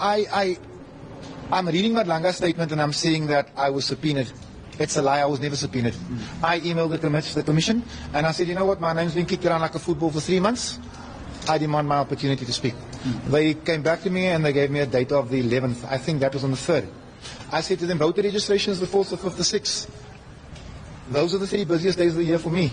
I'm reading Madlanga's statement and I'm saying that I was subpoenaed. It's a lie, I was never subpoenaed. I emailed the commission and I said, you know what, my name's been kicked around like a football for 3 months. I demand my opportunity to speak. They came back to me and they gave me a date of the 11th. I think that was on the 3rd. I said to them, voter registration is the 4th, the 5th, the 6th. Those are the 3 busiest days of the year for me.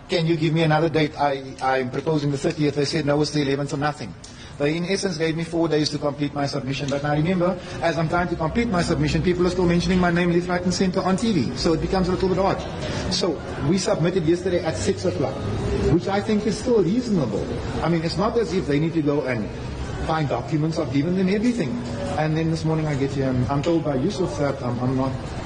Can you give me another date? I'm proposing the 30th. They said, no, it's the 11th or nothing. They, in essence, gave me 4 days to complete my submission. But now remember, as I'm trying to complete my submission, people are still mentioning my name left, right, and center on TV. So it becomes a little bit odd. So we submitted yesterday at 6 o'clock, which I think is still reasonable. I mean, it's not as if they need to go and find documents. I've given them everything. And then this morning I get here and I'm told by Yusuf that I'm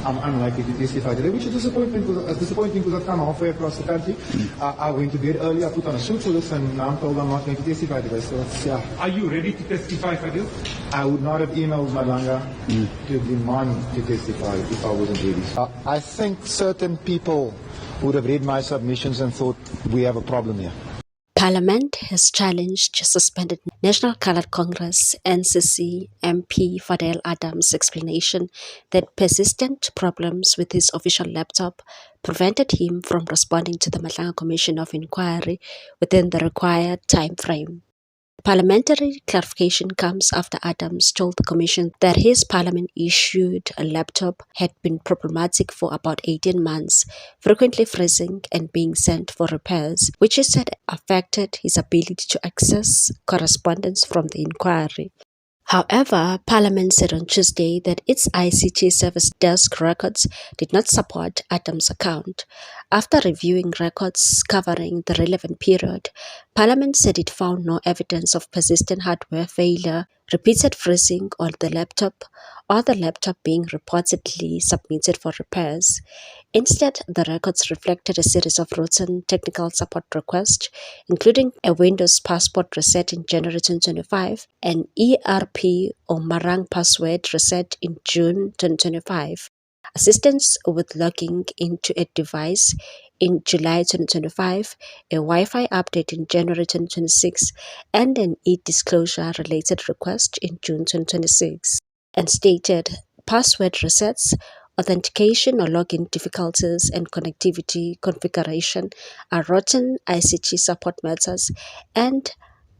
unlikely to testify today, which is disappointing because I've come halfway across the country. I went to bed early, I put on a suit for this, and now I'm told I'm not going to testify today. So it's, yeah. Are you ready to testify, Fadil? I would not have emailed Madlanga to demand to testify if I wasn't ready. I think certain people would have read my submissions and thought we have a problem here. Parliament has challenged suspended National Coloured Congress NCC MP Fadel Adams' explanation that persistent problems with his official laptop prevented him from responding to the Madlanga Commission of Inquiry within the required time frame. Parliamentary clarification comes after Adams told the Commission that his Parliament-issued laptop had been problematic for about 18 months, frequently freezing and being sent for repairs, which he said affected his ability to access correspondence from the inquiry. However, Parliament said on Tuesday that its ICT service desk records did not support Adams' account. After reviewing records covering the relevant period, Parliament said it found no evidence of persistent hardware failure, repeated freezing on the laptop, or the laptop being reportedly submitted for repairs. Instead, the records reflected a series of routine technical support requests, including a Windows passport reset in January 2025, an ERP or Marang password reset in June 2025, assistance with logging into a device in July 2025, a Wi-Fi update in January 2026, and an e-disclosure related request in June 2026, and stated password resets, authentication or login difficulties, and connectivity configuration are routine ICT support matters and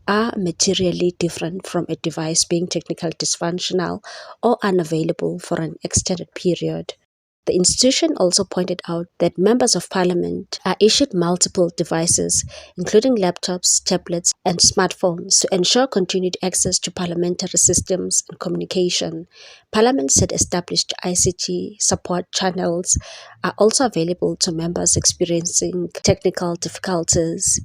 are materially different from a device being technically dysfunctional or unavailable for an extended period. The institution also pointed out that members of Parliament are issued multiple devices, including laptops, tablets, and smartphones, to ensure continued access to parliamentary systems and communication. Parliament said established ICT support channels are also available to members experiencing technical difficulties.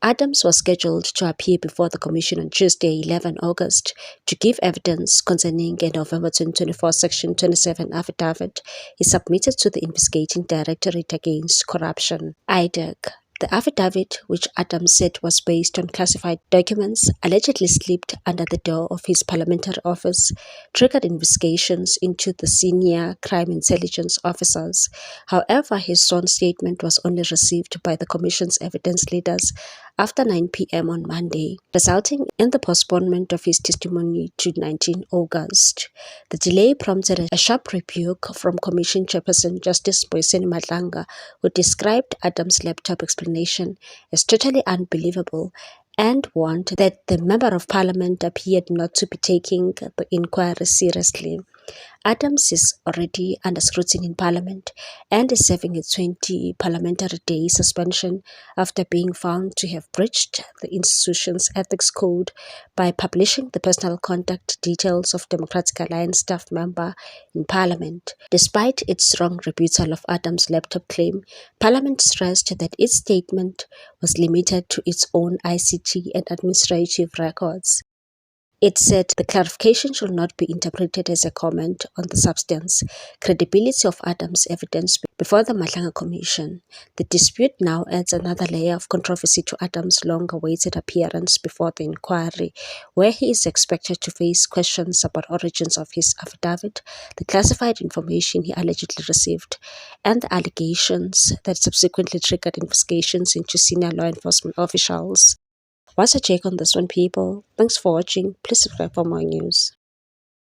Adams was scheduled to appear before the Commission on Tuesday, 11 August, to give evidence concerning a November 2024 Section 27 affidavit he submitted to the Investigating Directorate Against Corruption, IDEC. The affidavit, which Adams said was based on classified documents, allegedly slipped under the door of his parliamentary office, triggered investigations into the senior crime intelligence officers. However, his sworn statement was only received by the Commission's evidence leaders after 9 p.m. on Monday, resulting in the postponement of his testimony to 19 August. The delay prompted a sharp rebuke from Commission Chairperson Justice Boysen Madlanga, who described Adams' laptop explanation as totally unbelievable and warned that the Member of Parliament appeared not to be taking the inquiry seriously. Adams is already under scrutiny in Parliament and is serving a 20 parliamentary day suspension after being found to have breached the institution's ethics code by publishing the personal contact details of Democratic Alliance staff member in Parliament. Despite its strong rebuttal of Adams' laptop claim, Parliament stressed that its statement was limited to its own ICT and administrative records. It said the clarification should not be interpreted as a comment on the substance, credibility of Adams' evidence before the Madlanga Commission. The dispute now adds another layer of controversy to Adams' long-awaited appearance before the inquiry, where he is expected to face questions about origins of his affidavit, the classified information he allegedly received, and the allegations that subsequently triggered investigations into senior law enforcement officials. What's your take on this one, people? Thanks for watching. Please subscribe for more news.